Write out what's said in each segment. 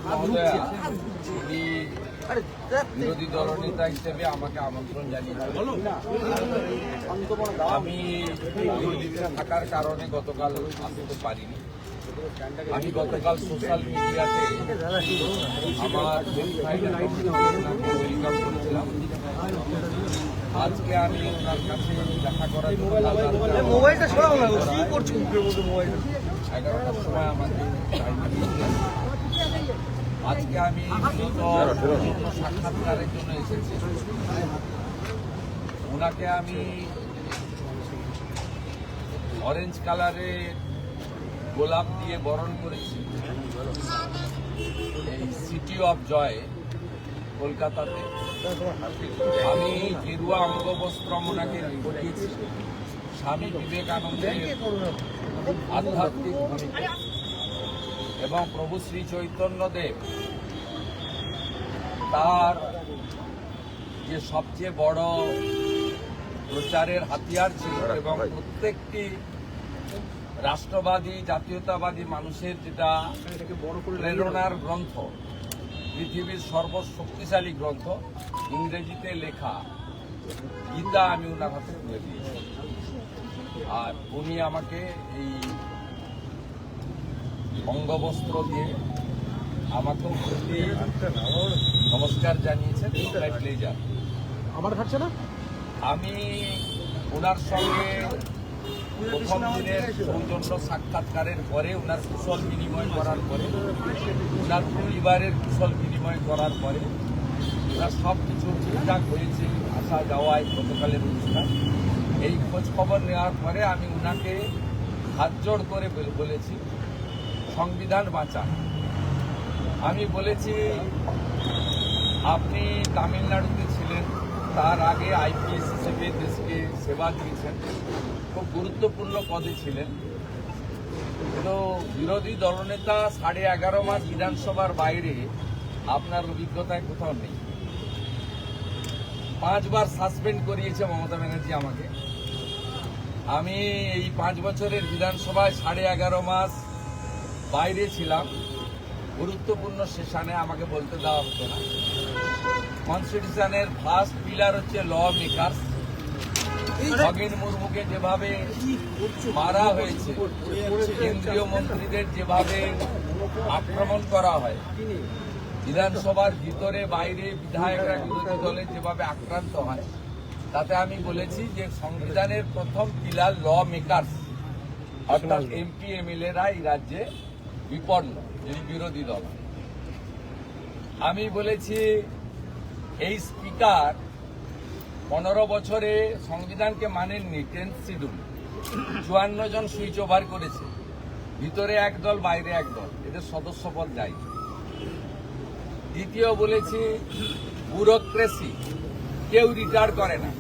মহোদয়া, উনি বিরোধী দলনেতা হিসেবে আমাকে আমন্ত্রণ জানিয়েছেন। আমি দিল্লিতে থাকার কারণে গতকাল আসতে পারিনি। আমি গতকাল সোশ্যাল মিডিয়াতে আমার ওয়েলকাম করেছিলাম। আজকে আমি ওনার কাছে দেখা করার জন্য 11টার সময় আমাকে আজকে আমি সাক্ষাৎকারের জন্য এসেছি। ওনাকে আমি অরেঞ্জ কালারের গোলাপ দিয়ে বরণ করেছি এই সিটি অফ জয় কলকাতাতে। আমি গেরুয়া অঙ্গবস্ত্রম ওনাকে পরিয়েছি স্বামী বিবেকানন্দের আধ্যাত্মিক ভূমিকা এবং প্রভু শ্রী চৈতন্যদেব তার যে সবচেয়ে বড় প্রচারের হাতিয়ার ছিল এবং প্রত্যেকটি রাষ্ট্রবাদী জাতীয়তাবাদী মানুষের যেটা প্রেরণার গ্রন্থ, পৃথিবীর সর্বশক্তিশালী গ্রন্থ, ইংরেজিতে লেখা গীতা আমি ওনার হাতে তুলে দিয়েছি। আর উনি আমাকে এই অঙ্গবস্ত্র দিয়ে আমাকে প্রতি নমস্কার জানিয়েছেন। আমার থাকছে না, আমি ওনার সঙ্গে প্রথম দিনের সৌজন্য সাক্ষাৎকারের পরে ওনার কুশল বিনিময় করার পরে, ওনার পরিবারের কুশল বিনিময় করার পরে, ওনার সব কিছু ঠিকঠাক হয়েছে আসা যাওয়ায় গতকালের অনুষ্ঠান, এই খোঁজ খবর নেওয়ার পরে আমি ওনাকে হাত জোড় করে বলেছি সংবিধান বাঁচান। আমি বলেছি আপনি তামিলনাড়ুতে ছিলেন, তার আগে আইপিএস হিসেবে দেশকে সেবা দিয়েছেন, খুব গুরুত্বপূর্ণ পদে ছিলেন। কিন্তু বিরোধী দলনেতা 11.5 মাস বিধানসভার বাইরে আপনার অভিজ্ঞতায় কোথাও নেই। 5 বার সাসপেন্ড করিয়েছে মমতা ব্যানার্জি আমাকে। আমি এই 5 বছরের বিধানসভায় 11.5 মাস বাইরে ছিলাম। গুরুত্বপূর্ণ সেশনে আমাকে বলতে দেওয়া হতো না। কনস্টিটিউশনের ফার্স্ট পিলার হচ্ছে ল মেকার্স। নগেন মুর্মুকে যেভাবে মারা হয়েছে, কেন্দ্রীয় মন্ত্রীদের যেভাবে আক্রমণ করা হয়, বিধানসভার ভিতরে বাইরে বিধায়করা বিরোধী দলের যেভাবে আক্রান্ত হয়, তাতে আমি বলেছি যে সংবিধানের প্রথম পিলার ল মেকার্স, অর্থাৎ এমপি এমএলএরা এই রাজ্যে বিপন্ন, যদি বিরোধী দল। আমি বলেছি এই স্পিকার 15 বছরে সংবিধানকে মানেননি। 10th শিডিউল 54 জন সুইচ ওভার করেছে, ভিতরে এক দল বাইরে এক দল, এদের সদস্য পদ দেয়। দ্বিতীয় বলেছি ব্যুরোক্রেসি, কেউ রিটায়ার করে না।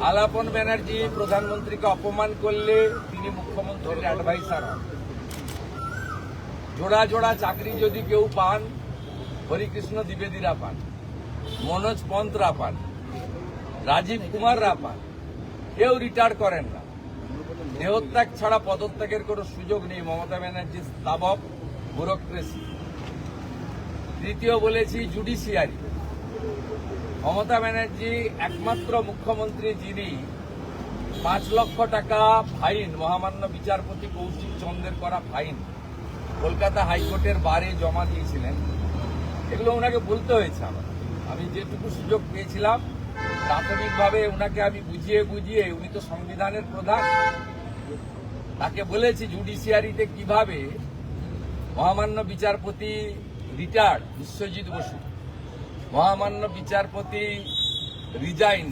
আলাপন ব্যানার্জি প্রধানমন্ত্রীকে অপমান করলে তিনি মুখ্যমন্ত্রীর অ্যাডভাইসার হন। জোড়া জোড়া চাকরি যদি কেউ পান, হরিকৃষ্ণ দ্বিবেদীরা পান, মনোজ পন্তরা পান, রাজীব কুমাররা পান, কেউ রিটায়ার করেন না। দেহত্যাগ ছাড়া পদত্যাগের কোনো সুযোগ নেই। মমতা ব্যানার্জির স্তাবক ব্যুরোক্রেসি। তৃতীয় বলেছি জুডিশিয়ারি। মমতা ব্যানার্জি একমাত্র মুখ্যমন্ত্রী যিনি 5 লক্ষ টাকা ফাইন, মহামান্য বিচারপতি কৌশিক চন্দ্রের করা ফাইন কলকাতা হাইকোর্টের বারে জমা দিয়েছিলেন। এগুলো ওনাকে বলতে হয়েছে আমার। আমি যেটুকু সুযোগ পেয়েছিলাম প্রাথমিকভাবে ওনাকে আমি বুঝিয়ে, উনি তো সংবিধানের প্রধান, তাকে বলেছি জুডিশিয়ারিতে কিভাবে মহামান্য বিচারপতি রিটায়ার্ড বিশ্বজিৎ বসু, মহামান্য বিচারপতি রিজাইন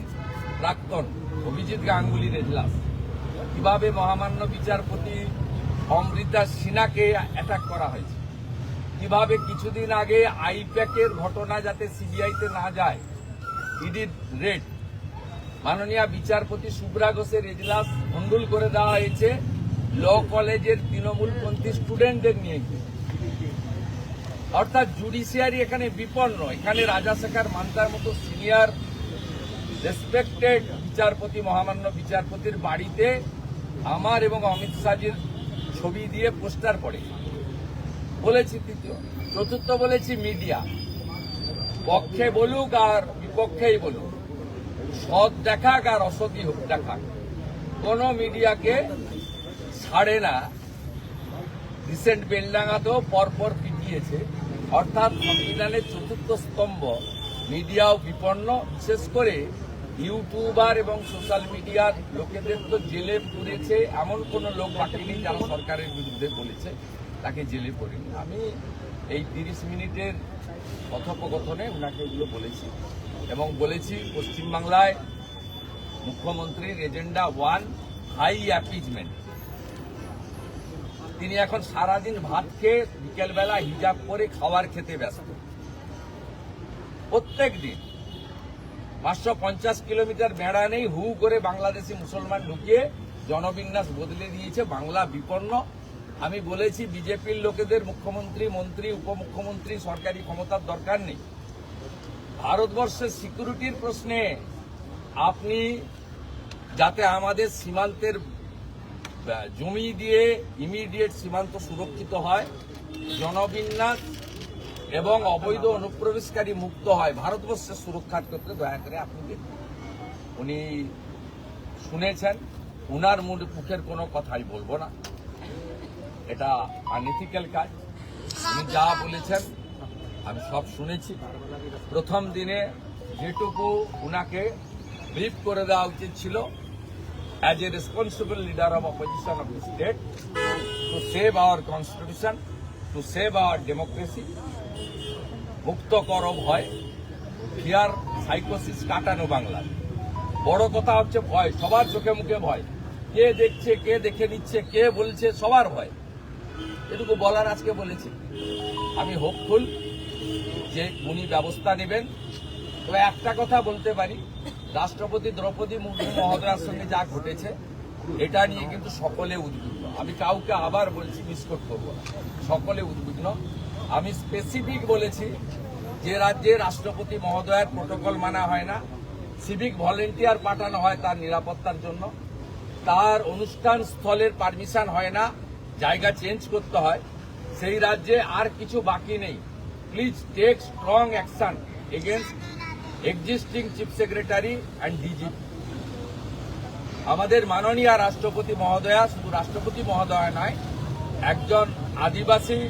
প্রাক্তন অভিজিৎ গাঙ্গুলির এজলাস, কিভাবে মহামান্য বিচারপতি অমৃতা সিনহাকে অ্যাটাক করা হয়েছে, কিভাবে কিছুদিন আগে আইপ্যাকের ঘটনা যাতে সিবিআইতে না যায়, ইডির রেড, মাননীয় বিচারপতি শুভ্রা ঘোষের এজলাস ভণ্ডুল করে দেওয়া হয়েছে ল কলেজের তৃণমূলপন্থী স্টুডেন্টদের নিয়ে। অর্থাৎ জুডিশিয়ারি এখানে বিপন্ন। এখানে রাজাশেখর মান্তার মতো সিনিয়র রেসপেক্টেড বিচারপতি, মহামান্য বিচারপতির বাড়িতে আমার এবং অমিত শাহজির ছবি দিয়ে পোস্টার পড়ে। বলেছি তৃতীয়। চতুর্থ বলেছি মিডিয়া, পক্ষে বলুক আর বিপক্ষেই বলুক, সৎ দেখাক আর অসৎই হোক দেখাক, কোন মিডিয়াকে ছাড়ে না। রিসেন্ট বেলডাঙ্গাতেও পরপর পিটিয়েছে। অর্থাৎ সংবিধানের চতুর্থ স্তম্ভ মিডিয়াও বিপন্ন। বিশেষ করে ইউটিউবার এবং সোশ্যাল মিডিয়ার লোকেদের তো জেলে পুরেছে, এমন কোন লোক বাকি নেই যারা সরকারের বিরুদ্ধে বলেছে তাকে জেলে পড়েনি। আমি এই 30 মিনিটের কথোপকথনে ওনাকে এগুলো বলেছি এবং বলেছি পশ্চিমবাংলায় মুখ্যমন্ত্রীর এজেন্ডা 1 হাই অ্যাপিজমেন্ট। তিনি এখন সারাদিন ভাত খেয়ে বিকেলবেলা হিজাব করে খাবার খেতে ব্যস্ত। প্রত্যেক দিন 550 কিলোমিটার বেড়া নেই, হু করে বাংলাদেশি মুসলমান ঢুকিয়ে জনবিন্যাস বদলে দিয়েছে। বাংলা বিপন্ন। আমি বলেছি বিজেপির লোকেদের মুখ্যমন্ত্রী, মন্ত্রী, উপমুখ্যমন্ত্রী, সরকারি ক্ষমতার দরকার নেই। ভারতবর্ষের সিকিউরিটির প্রশ্নে আপনি যাতে আমাদের সীমান্তের জমি দিয়ে ইমিডিয়েট সীমান্ত সুরক্ষিত হয়, জনবিন্যাস এবং অবৈধ অনুপ্রবেশকারী মুক্ত হয়, ভারতবর্ষের সুরক্ষার ক্ষেত্রে দয়া করে আপনি দেখুন। উনি শুনেছেন, উনার মুখের কোনো কথাই বলবো না, এটা আনএথিক্যাল কাজ। উনি যা বলেছেন আমি সব শুনেছি। প্রথম দিনে যেটুকু উনাকে ব্রিফ করে দেওয়া উচিত ছিল, as a responsible leader of opposition of the state, to save our constitution, to save our democracy, মুক্ত করো ভয়, ফিয়ার সাইকোসিস কাটানো বাংলার। বড় কথা হচ্ছে ভয়, সবার চোখে মুখে ভয়, কে দেখছে, কে দেখে নিচ্ছে, কে বলছে, সবার ভয়। এটুকু বলার আজকে বলেছি। আমি হোপফুল যে উনি ব্যবস্থা নেবেন। তবে একটা কথা বলতে পারি, রাষ্ট্রপতি দ্রৌপদী মুর্মু মহোদয়ার সঙ্গে যা ঘটেছে এটা নিয়ে কিন্তু সকলে উদ্বিগ্ন। আমি কাউকে আবার বলছি, মিসকোট করব না, সকলে উদ্বিগ্ন। আমি স্পেসিফিক বলেছি যে রাজ্যে রাষ্ট্রপতি মহোদয়ের প্রোটোকল মানা হয় না, সিভিক ভলেন্টিয়ার পাঠানো হয় তার নিরাপত্তার জন্য, তার অনুষ্ঠান স্থলের পারমিশন হয় না, জায়গা চেঞ্জ করতে হয়, সেই রাজ্যে আর কিছু বাকি নেই। Please take strong action against existing chief secretary and DGP. আমাদের মাননীয় রাষ্ট্রপতি মহোদয়া শুধু রাষ্ট্রপতি মহোদয়া নয়, একজন আদিবাসী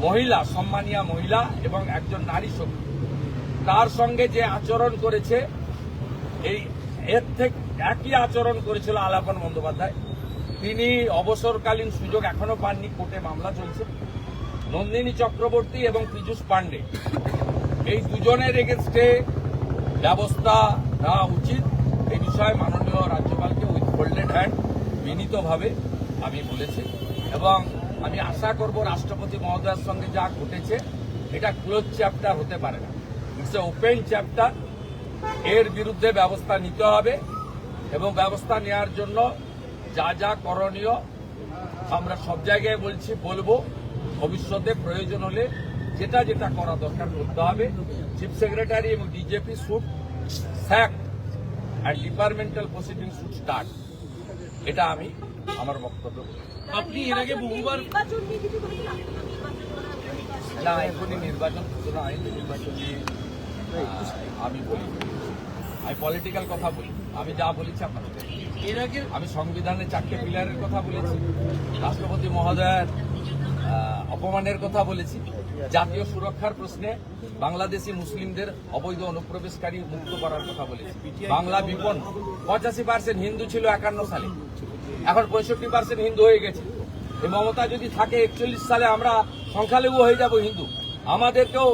মহিলা, সম্মানীয় মহিলা এবং একজন নারী শক্তি, তার সঙ্গে যে আচরণ করেছে, এর থেকে একই আচরণ করেছিল আলাপন বন্দ্যোপাধ্যায়। তিনি অবসরকালীন সুযোগ এখনো পাননি, কোর্টে মামলা চলছে। নন্দিনী চক্রবর্তী এবং পীযূষ পান্ডে, এই দুজনের এগেনস্টে ব্যবস্থা নেওয়া উচিত। এই বিষয়ে মাননীয় রাজ্যপালকে উইথ ফোল্ডেড হ্যান্ড বিনীতভাবে আমি বলেছি এবং আমি আশা করব রাষ্ট্রপতি মহোদয়ের সঙ্গে যা ঘটেছে এটা ক্লোজ চ্যাপ্টার হতে পারে না, ইটস এ ওপেন চ্যাপ্টার। এর বিরুদ্ধে ব্যবস্থা নিতে হবে এবং ব্যবস্থা নেওয়ার জন্য যা যা করণীয় আমরা সব জায়গায় বলছি, বলবো। ভবিষ্যতে প্রয়োজন হলে যেটা যেটা করা দরকার করতে হবে। চিফ সেক্রেটারি এবং DGP should sack and departmental proceeding should start. এটা আমি আমার বক্তব্য। আপনি এর আগে বহুবার না, এখনই নির্বাচন সূচনা আইনি নির্বাচন নিয়ে আমি বলি, আমি পলিটিক্যাল কথা বলি। আমি যা বলেছি আপনাদের, এর আগে আমি সংবিধানের 4টে পিলারের কথা বলেছি, রাষ্ট্রপতি মহোদয়ের অপমানের কথা বলেছি, জাতীয় সুরক্ষার প্রশ্নে বাংলাদেশি মুসলিমদের অবৈধ অনুপ্রবেশকারী মুক্ত করার কথা বলেছি। বাংলা বিপন্ন। 85% হিন্দু ছিল 51 সালে, এখন 65% হিন্দু হয়ে গেছে। এই মমতা যদি থাকে 41 সালে আমরা সংখ্যালঘু হয়ে যাব হিন্দু, আমাদেরকেও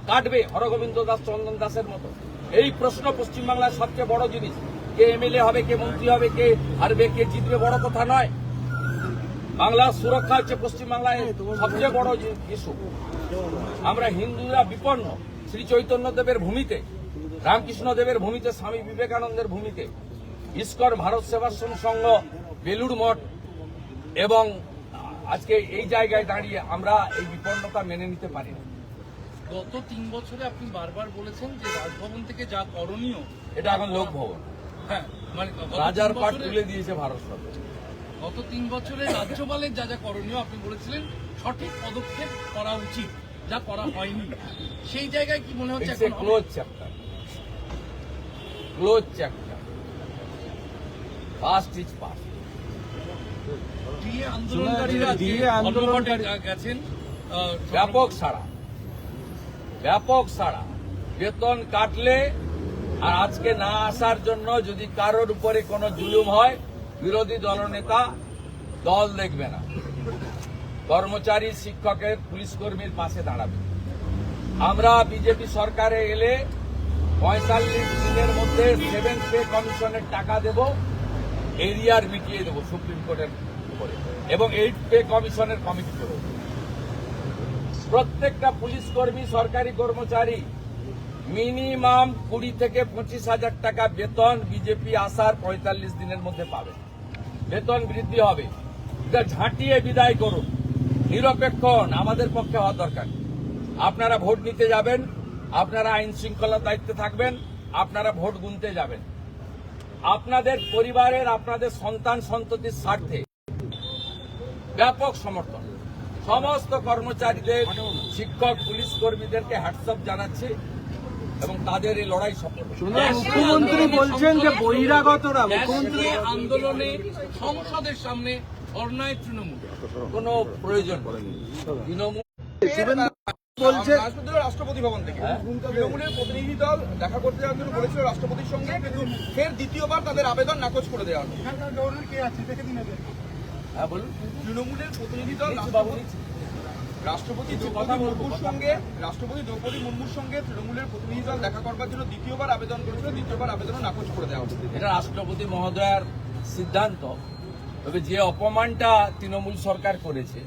কাটবে হরগোবিন্দ দাস, চন্দন দাসের মতো। এই প্রশ্ন পশ্চিমবাংলার সবচেয়ে বড় জিনিস। কে এমএলএ হবে, কে মন্ত্রী হবে, কে হারবে, কে জিতবে বড় কথা নয়। বাংলার সুরক্ষা হচ্ছে পশ্চিমবাংলায় সবচেয়ে বড় ইস্যু। আমরা হিন্দুরা বিপন্ন। শ্রী চৈতন্য দেবের ভূমিতে, রামকৃষ্ণ দেবের ভূমিতে, স্বামী বিবেকানন্দের ভূমিতে, ইস্কন, ভারত সেবাশ্রম সংঘ, বেলুড় মঠ এবং আজকে এই জায়গায় দাঁড়িয়ে আমরা এই বিপন্নতা মেনে নিতে পারি না। গত 3 বছরে আপনি বারবার বলেছেন যে রাজভবন থেকে যা করণীয়, এটা এখন লোকভবন। হ্যাঁ, মানে রাজার পাট তুলে দিয়েছে ভারত সরকার। গত 3 বছরে রাজ্যপালের যা যা করণীয় আপনি বলেছিলেন সঠিক পদক্ষেপ করা উচিত, যা করা হয়নি, সেই জায়গায় কি মনে হচ্ছে ইটস এ এখন close chapter, close chapter, first is past. DA আন্দোলনকারীরা যে ডিএ আন্দোলনকারী- ধর্মঘটে গেছেন, ব্যাপক সাড়া, ব্যাপক সাড়া। বেতন কাটলে আর আজকে না আসার জন্য যদি কারোর উপরে কোনো জুলুম হয়, বিরোধী দলনেতা দল দেখবে না, কর্মচারী, শিক্ষকের, পুলিশ কর্মীর পাশে দাঁড়াবে। আমরা বিজেপি সরকারে এলে ৪৫ দিনের মধ্যে 7th পে কমিশনের টাকা দেব, এরিয়ার মিটিয়ে দেব সুপ্রিম কোর্টের উপরে, এবং 8th পে কমিশনের কমিটি করব। প্রত্যেকটা পুলিশ কর্মী, সরকারি কর্মচারী মিনিমাম 20 থেকে 25,000 টাকা বেতন বিজেপি আসার 45 দিনের মধ্যে পাবে। বেতন বৃদ্ধি হবে। এটা ঝাঁটিয়ে বিদায় করুন, নিরপেক্ষ হন, আমাদের পক্ষে হওয়া দরকার। আপনারা ভোট নিতে যাবেন, আপনারা আইন শৃঙ্খলার দায়িত্বে থাকবেন, আপনারা ভোট গুনতে যাবেন। আপনাদের পরিবারের, আপনাদের সন্তান সন্ততির স্বার্থে ব্যাপক সমর্থন। সমস্ত কর্মচারীদের, শিক্ষক, পুলিশ কর্মীদেরকে হ্যাটসঅ্যাপ জানাচ্ছি এবং তাদের এই লড়াই সফল হোক। মুখ্যমন্ত্রী বলছেন যে বহিরাগতরা, মুখ্যমন্ত্রী ডিএ আন্দোলনে সংসদের সামনে ধর্নায় তৃণমূল। কোনো প্রয়োজন নেই। তৃণমূল বলছে রাষ্ট্রপতি ভবন থেকে হ্যাঁ? তৃণমূলের প্রতিনিধি দল দেখা করতে যাওয়ার জন্য বলেছিল রাষ্ট্রপতির সঙ্গে, কিন্তু ফের দ্বিতীয়বার তাদের আবেদন নাকচ করে দেওয়া হলো। হ্যাঁ বলুন। তৃণমূলের প্রতিনিধি দল বাবু নিচ্ছি। রাষ্ট্রপতি কথা দ্রৌপদী বলবো, মুর্মুর কথা। সঙ্গে তৃণমূলের প্রতিনিধি দল দেখা করবার জন্য দ্বিতীয়বার আবেদন করেছিল, দ্বিতীয়বার আবেদন নাকচ করে দেওয়া হলো। এটা রাষ্ট্রপতি মহোদয়ের সিদ্ধান্ত। তবে যে অপমানটা তৃণমূল সরকার করেছে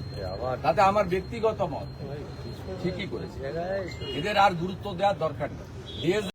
তাতে আমার ব্যক্তিগত মত ঠিকই করেছে। এদের আর গুরুত্ব দেওয়ার দরকার নেই।